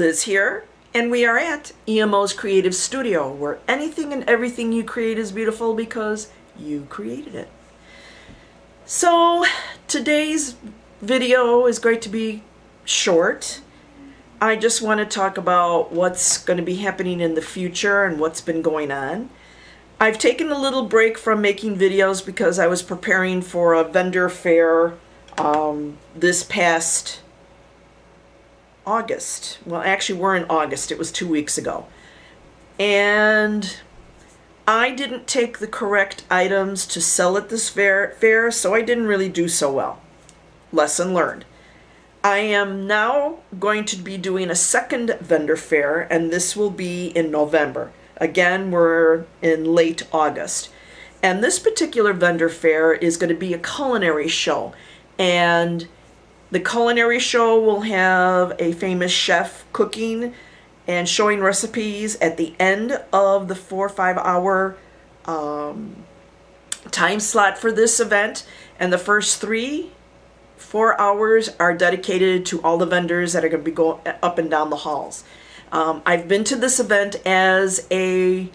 Liz here, and we are at EMO's Creative Studio, where anything and everything you create is beautiful because you created it. So today's video is going to be short. I just want to talk about what's going to be happening in the future and what's been going on. I've taken a little break from making videos because I was preparing for a vendor fair this past August. Well, actually we're in August. It was 2 weeks ago. And I didn't take the correct items to sell at this fair, so I didn't really do so well. Lesson learned. I am now going to be doing a second vendor fair, and this will be in November. Again, we're in late August. And this particular vendor fair is going to be a culinary show. And the culinary show will have a famous chef cooking and showing recipes at the end of the 4 or 5 hour time slot for this event. And the first 3-4 hours are dedicated to all the vendors that are going to be going up and down the halls. I've been to this event as a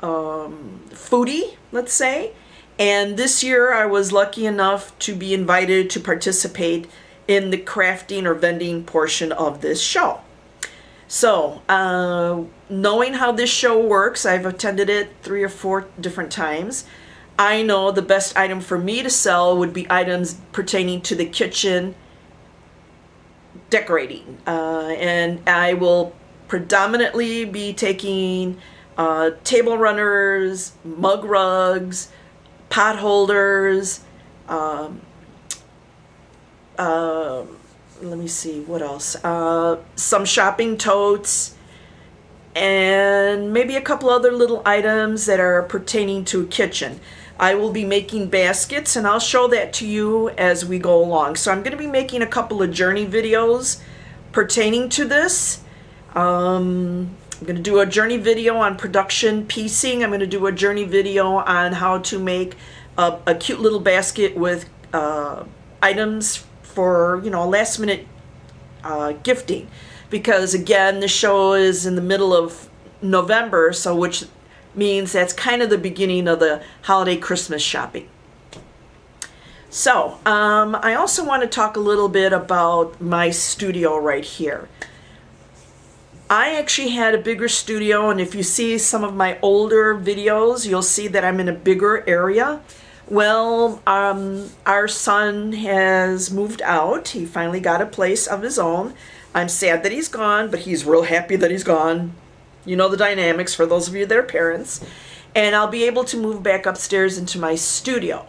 foodie, let's say, and this year I was lucky enough to be invited to participate in the crafting or vending portion of this show. So, knowing how this show works, I've attended it 3 or 4 different times. I know the best item for me to sell would be items pertaining to the kitchen decorating. And I will predominantly be taking table runners, mug rugs, pot holders, let me see, what else? Some shopping totes, and maybe a couple other little items that are pertaining to a kitchen. I will be making baskets, and I'll show that to you as we go along. So I'm going to be making a couple of journey videos pertaining to this. I'm going to do a journey video on production piecing. I'm going to do a journey video on how to make a cute little basket with items for, you know, last minute gifting, because again the show is in the middle of November, so which means that's kind of the beginning of the holiday Christmas shopping. So I also want to talk a little bit about my studio right here. I actually had a bigger studio, and if you see some of my older videos, you'll see that I'm in a bigger area. Well, our son has moved out. He finally got a place of his own. I'm sad that he's gone, but he's real happy that he's gone. You know the dynamics for those of you that are parents. And I'll be able to move back upstairs into my studio.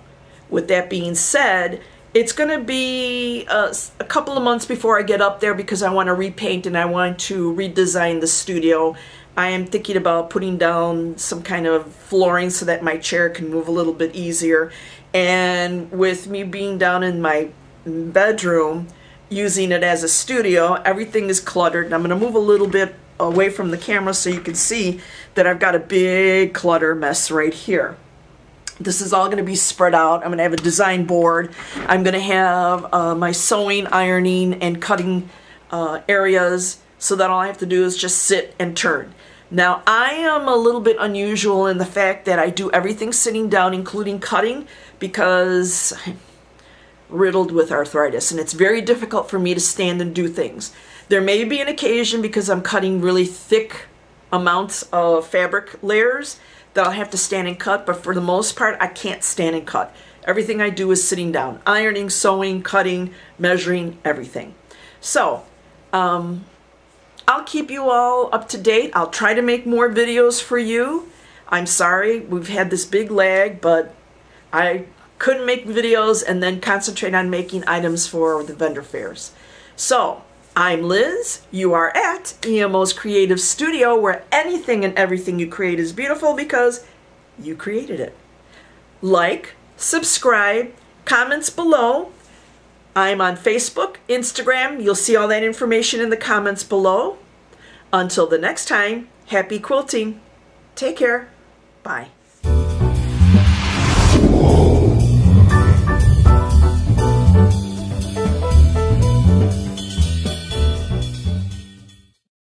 With that being said, it's going to be a couple of months before I get up there because I want to repaint and I want to redesign the studio. I am thinking about putting down some kind of flooring so that my chair can move a little bit easier. And with me being down in my bedroom, using it as a studio, everything is cluttered. And I'm going to move a little bit away from the camera so you can see that I've got a big clutter mess right here. This is all going to be spread out. I'm going to have a design board. I'm going to have my sewing, ironing, and cutting areas, so that all I have to do is just sit and turn. Now, I am a little bit unusual in the fact that I do everything sitting down, including cutting, because I'm riddled with arthritis, and it's very difficult for me to stand and do things. There may be an occasion, because I'm cutting really thick amounts of fabric layers, that I'll have to stand and cut, but for the most part, I can't stand and cut. Everything I do is sitting down. Ironing, sewing, cutting, measuring, everything. So, I'll keep you all up to date. I'll try to make more videos for you. I'm sorry, we've had this big lag, but I couldn't make videos and then concentrate on making items for the vendor fairs. So, I'm Liz. You are at EMO's Creative Studio, where anything and everything you create is beautiful because you created it. Like, subscribe, comments below. I'm on Facebook, Instagram. You'll see all that information in the comments below. Until the next time, happy quilting. Take care. Bye.